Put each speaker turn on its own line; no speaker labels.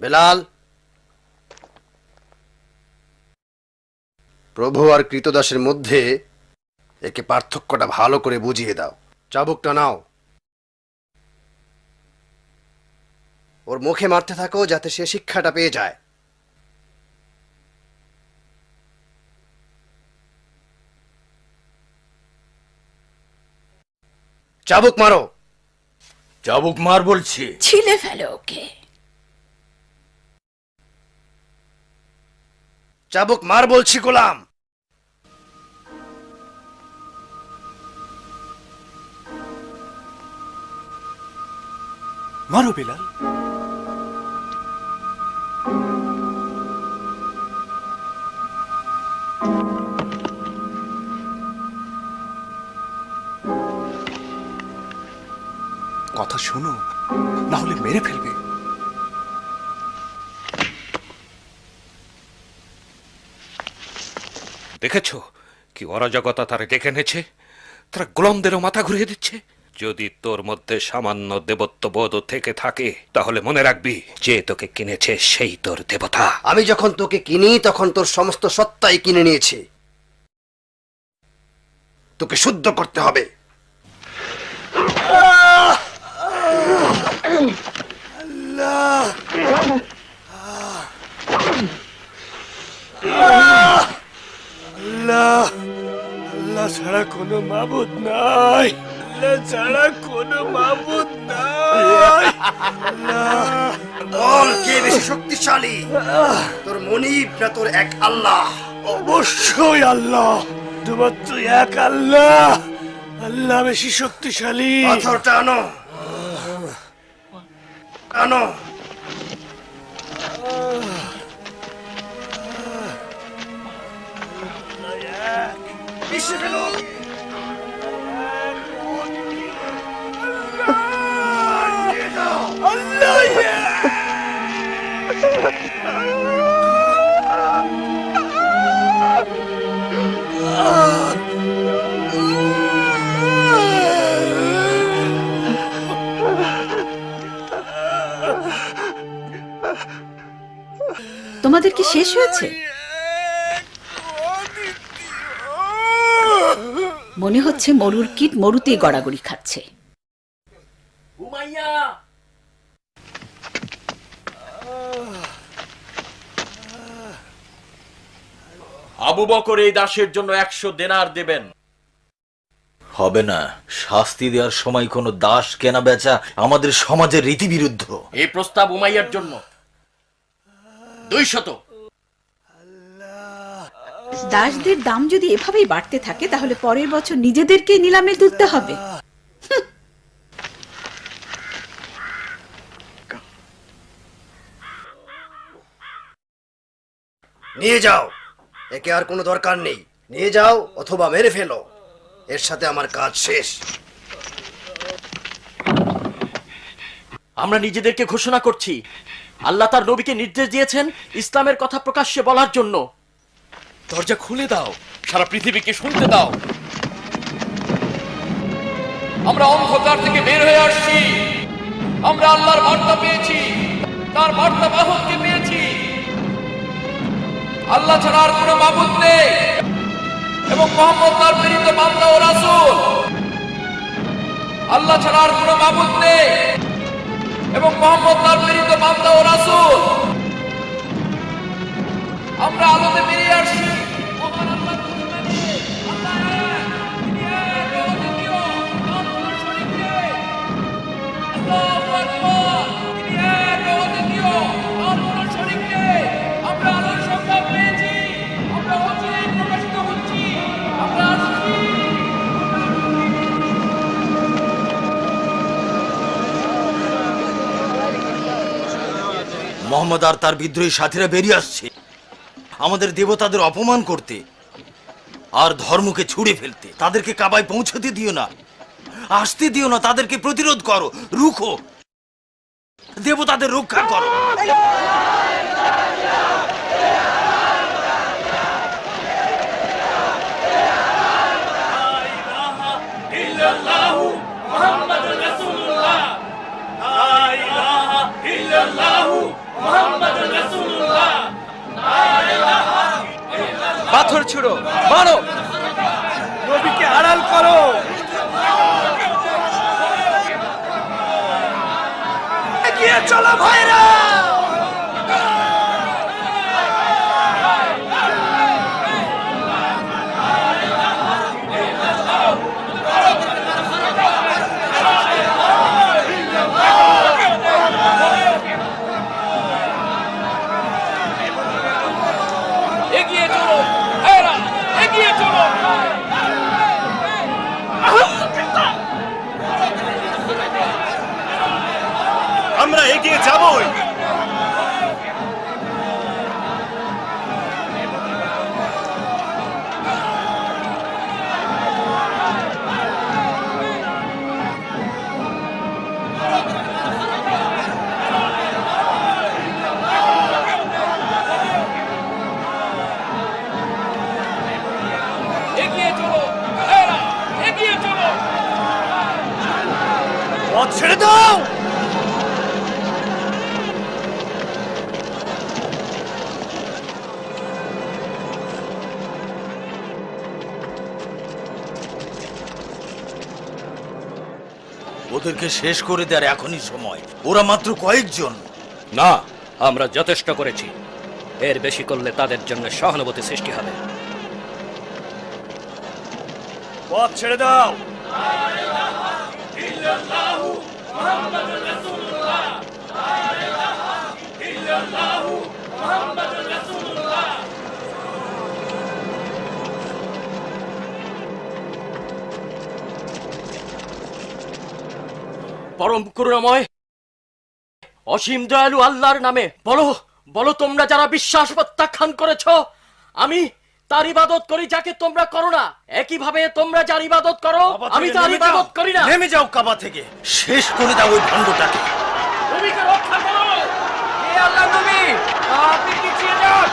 বেলাল, প্রভু আর কৃতদাসের মধ্যে একে পার্থক্যটা ভালো করে বুঝিয়ে দাও। চাবুকটা নাও, ওর মুখে মারতে থাকো যাতে সে শিক্ষাটা পেয়ে যায়। চাবুক মারো।
চাবুক মার বলছি।
ছিলে ফেলো ওকে।
চাবুক মার বলছি গোলাম।
মারো বেলাল। কথা শোনো, না হলে মেরে ফেলবে।
দেখেছো কি অরাজকতা তারা ডেকে এনেছে? তারা গোলামদেরও মাথা ঘুরিয়ে দিচ্ছে। যদি তোর মধ্যে সামান্য দেবত্ববোধ থেকে থাকে তাহলে মনে রাখবি, যে তোকে কিনেছে সেই তোর দেবতা।
আমি যখন তোকে কিনি তখন তোর সমস্ত সত্তাই কিনে নিয়েছি। তোকে শুদ্ধ করতে হবে।
আল্লাহ, আল্লাহ ছাড়া কোনো মাবুদ নাই। আল্লাহ ছাড়া কোনো মাবুদ নাই।
বল, কে বেশি শক্তিশালী, তোর মনিব না তোর এক আল্লাহ?
অবশ্যই আল্লাহ। তোমার তো এক আল্লাহ। আল্লাহ বেশি শক্তিশালী।
পাথরটা আনো, আনো। পিষে ফেলো। নিয়ে যাও।
তোমাদের কি শেষ হয়েছে? মনে হচ্ছে মরুর কীট মরুতেই গড়াগড়ি খাচ্ছে।
আবু বকর এই দাসের জন্য 100 দেনার দেবেন।
হবে না। শাস্তি দেওয়ার সময় কোনো দাস কেনা বেচা আমাদের সমাজের রীতি বিরুদ্ধ।
এই প্রস্তাব উমাইয়ার জন্য 200।
দাসদের দাম যদি এভাবেই বাড়তে থাকে তাহলে পরের বছর নিজেদেরকে নিলামে তুলতে হবে।
নিয়ে যাও, একে আর কোনো দরকার নেই। নিয়ে যাও অথবা মেরে ফেলো, এর সাথে আমার কাজ শেষ।
আমরা নিজেদেরকে ঘোষণা করছি, আল্লাহ তার নবীকে নির্দেশ দিয়েছেন ইসলামের কথা প্রকাশ্যে বলার জন্য। দরজা খুলে দাও, সারা পৃথিবীকে শুনতে দাও। আমরা অন্ধকার থেকে বের হয়ে আসছি। আমরা আল্লাহর বার্তা পেয়েছি, তার বার্তা বাহককে পেয়েছি। আল্লাহ ছাড়া আর কোনো মাবুদ নেই এবং মুহাম্মদ তার প্রেরিত বান্দা ও রাসূল। আল্লাহ ছাড়া আর কোনো মাবুদ নেই এবং মুহাম্মদ তার প্রেরিত বান্দা ও রাসূল। আমরা আলোতে বেরিয়ে আসছি। মহান আল্লাহর কুরবানি। আল্লাহ এক, তিনি এক, অদ্বিতীয়, তার কোনো শরীক নেই। আল্লাহু আকবার, তিনি এক, অদ্বিতীয়, তার কোনো শরীক নেই। আমরা আলোর সংজ্ঞা পেয়েছি, আমরা অচিরেই প্রকাশিত হচ্ছি, আমরা আসছি।
মোহাম্মদ আর তার বিদ্রোহী সাথীরা বেরিয়ে আসছে আমাদের দেবতাদের অপমান করতে আর ধর্মকে ছুঁড়ে ফেলতে। তাদেরকে কাবায় পৌঁছতে দিও না, আসতে দিও না। তাদেরকে প্রতিরোধ করো, রুখো, দেবতাদের রক্ষা করো।
মুহাম্মাদুর রাসূলুল্লাহ। লা ইলাহা ইল্লাল্লাহু
পাথর ছুড়ো, মারো।
নবীকে আড়াল করো। এগিয়ে চলো ভাইরা।
এগিয়ে চলো ভাইরা, এগিয়ে চলো।
আমরা এগিয়ে যাবই।
এগিয়ে চলো ভাইরা, এগিয়ে চলো।
পথ ছেড়ে দাও।
ওদেরকে শেষ করে দেওয়ার এখনই সময়। ওরা মাত্র কয়েকজন।
না, আমরা যথেষ্ট করেছি। এর বেশি করলে তাদের জন্য সহানুভূতি সৃষ্টি হবে।
পথ ছেড়ে দাও।
পরম করুণাময় অসীম দয়ালু আল্লাহর নামে বলো, বলো তোমরা যারা বিশ্বাস প্রত্যাখ্যান করেছ, আমি তার ইবাদত করি যাকে তোমরা করো না। একইভাবে তোমরা যার ইবাদত করো আমি তার ইবাদত করি না।
নেমে যাও কাবা থেকে, শেষ করে দাও ওই ভণ্ডটাকে।
নবীকে রক্ষা করো। হে আল্লাহর নবী, আপনি পিছিয়ে যান।